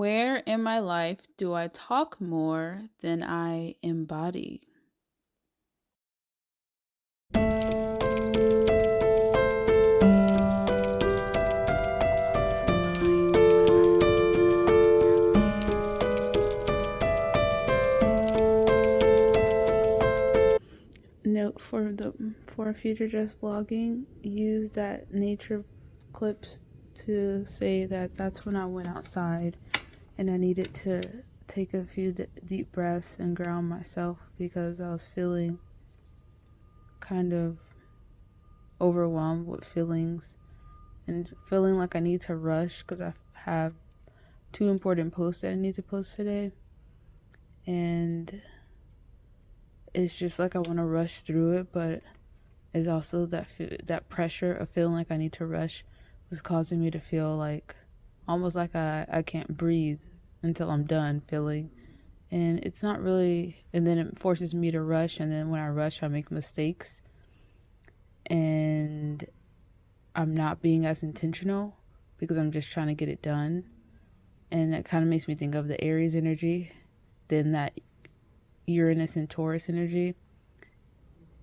Where in my life do I talk more than I embody? Note for future just vlogging, use that nature clips to say that that's when I went outside and I needed to take a few deep breaths and ground myself because I was feeling kind of overwhelmed with feelings and feeling like I need to rush because I have two important posts that I need to post today, and it's just like I want to rush through it, but it's also that pressure of feeling like I need to rush was causing me to feel like almost like I can't breathe until I'm done feeling. And it's not really, and then it forces me to rush, and then when I rush I make mistakes and I'm not being as intentional because I'm just trying to get it done. And it kind of makes me think of the Aries energy, then that Uranus and Taurus energy.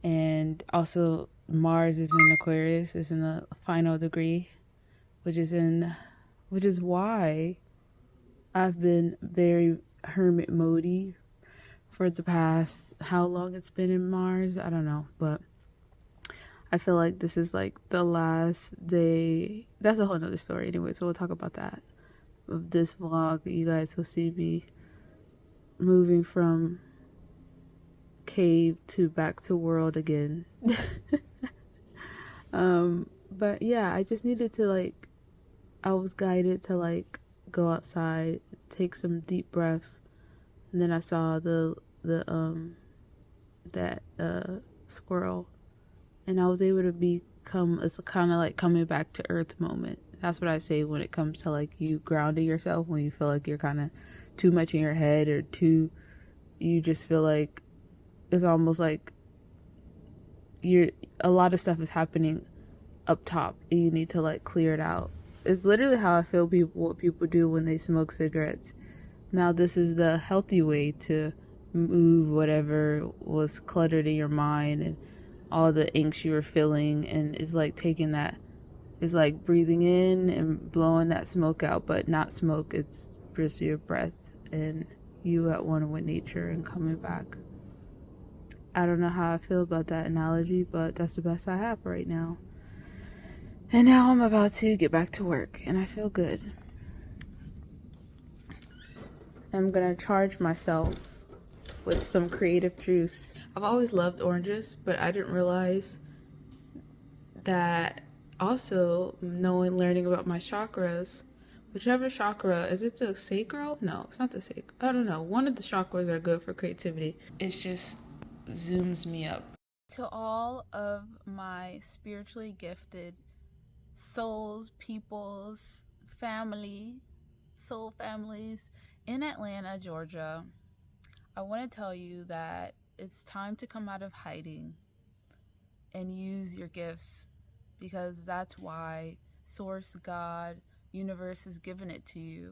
And also Mars is in Aquarius, is in the final degree, which is why I've been very hermit modey for the past, how long it's been in Mars, I don't know, but I feel like this is like the last day. That's a whole nother story anyway, so we'll talk about that of this vlog. You guys will see me moving from cave to back to world again. But yeah, I just needed to I was guided to go outside, take some deep breaths, and then I saw that squirrel, and I was able to become, it's kind of like coming back to earth moment. That's what I say when it comes to you grounding yourself, when you feel like you're kind of too much in your head or you just feel like it's almost like a lot of stuff is happening up top and you need to clear it out. It's literally how I feel what people do when they smoke cigarettes. Now this is the healthy way to move whatever was cluttered in your mind and all the angst you were feeling, and it's like taking that, it's like breathing in and blowing that smoke out, but not smoke, it's just your breath and you at one with nature and coming back. I don't know how I feel about that analogy, but that's the best I have right now. And now I'm about to get back to work, and I feel good. I'm gonna charge myself with some creative juice. I've always loved oranges, but I didn't realize that also learning about my chakras, whichever chakra, is it the sacral? No, it's not the sacral. I don't know. One of the chakras are good for creativity. It just zooms me up. To all of my spiritually gifted souls, peoples, soul families in Atlanta, Georgia, I want to tell you that it's time to come out of hiding and use your gifts, because that's why Source, God, Universe has given it to you.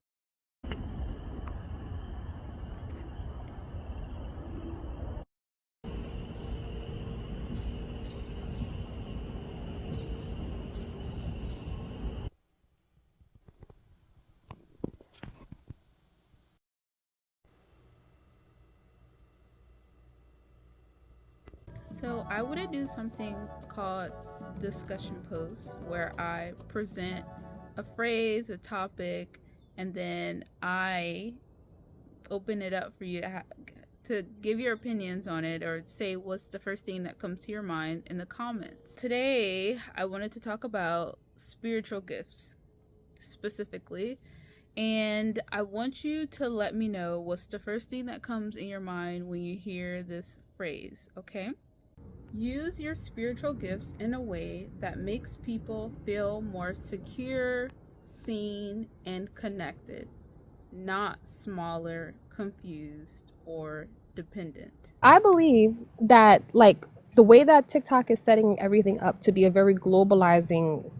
So I want to do something called discussion posts, where I present a phrase, a topic, and then I open it up for you to give your opinions on it, or say what's the first thing that comes to your mind in the comments. Today, I wanted to talk about spiritual gifts specifically, and I want you to let me know what's the first thing that comes in your mind when you hear this phrase, okay? Use your spiritual gifts in a way that makes people feel more secure, seen, and connected, not smaller, confused, or dependent. I believe that the way that TikTok is setting everything up to be a very globalizing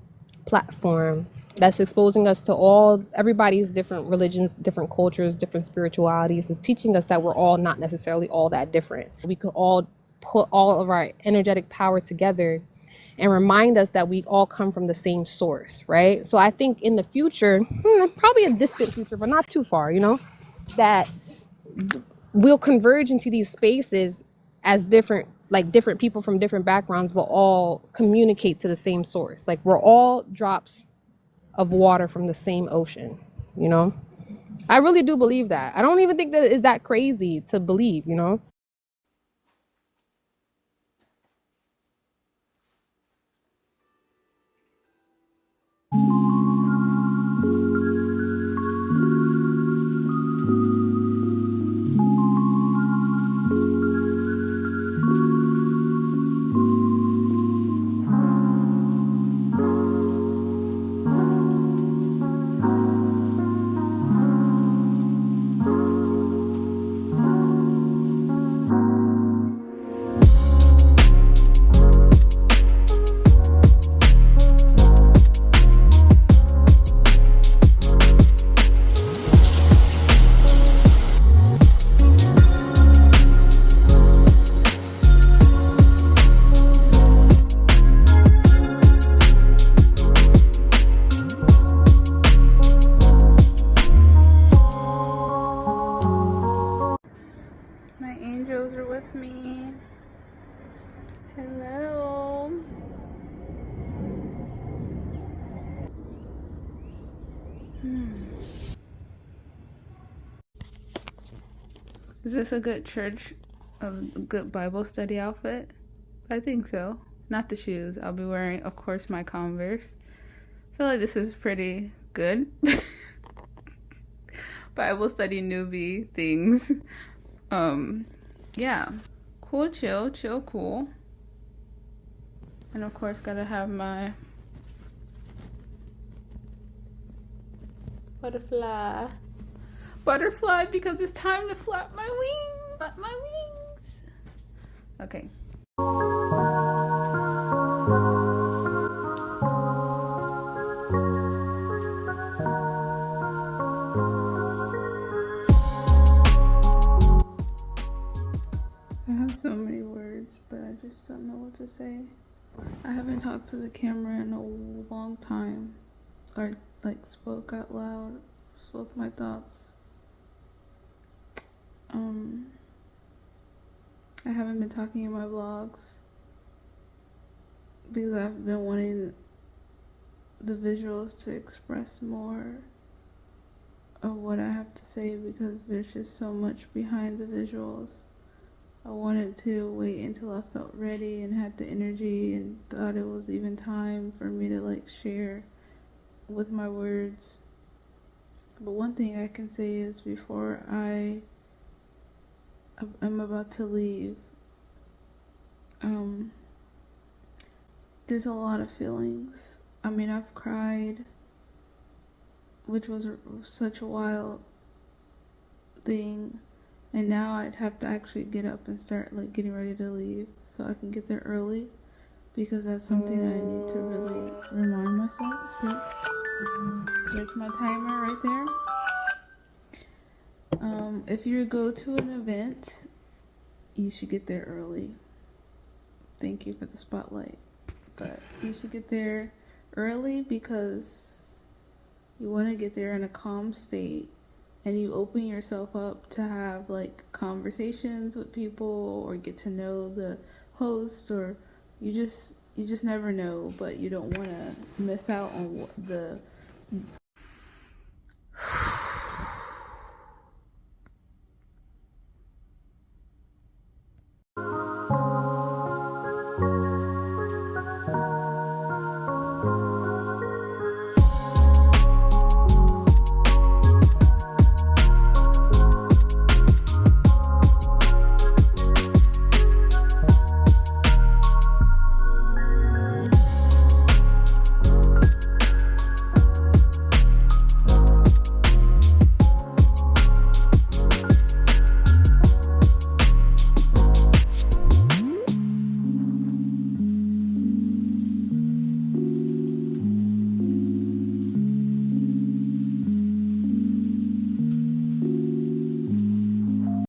platform, that's exposing us to everybody's different religions, different cultures, different spiritualities. Is teaching us that we're all not necessarily all that different. We could all put all of our energetic power together and remind us that we all come from the same source, right? So I think in the future, probably a distant future, but not too far, that we'll converge into these spaces as different people from different backgrounds, but all communicate to the same source. Like we're all drops of water from the same ocean. I really do believe that. I don't even think that is that crazy to believe. My angels are with me. Hello. Is this a good a good Bible study outfit? I think so. Not the shoes. I'll be wearing, of course, my Converse. I feel like this is pretty good. Bible study newbie things. Yeah. Cool, chill, cool. And of course, gotta have my butterfly because it's time to flap my wings. Okay. I have so many words, but I just don't know what to say. I haven't talked to the camera in a long time, or like spoke out loud, spoke my thoughts. I haven't been talking in my vlogs because I've been wanting the visuals to express more of what I have to say because there's just so much behind the visuals. I wanted to wait until I felt ready and had the energy and thought it was even time for me to like share with my words. But one thing I can say is before I'm about to leave, there's a lot of feelings. I mean, I've cried, which was such a wild thing, and now I'd have to actually get up and start like getting ready to leave so I can get there early, because that's something that I need to really remind myself. See, there's my timer right there. If you go to an event, you should get there early. Thank you for the spotlight. But you should get there early because you want to get there in a calm state, and you open yourself up to have like conversations with people or get to know the host, or you just never know, but you don't want to miss out on the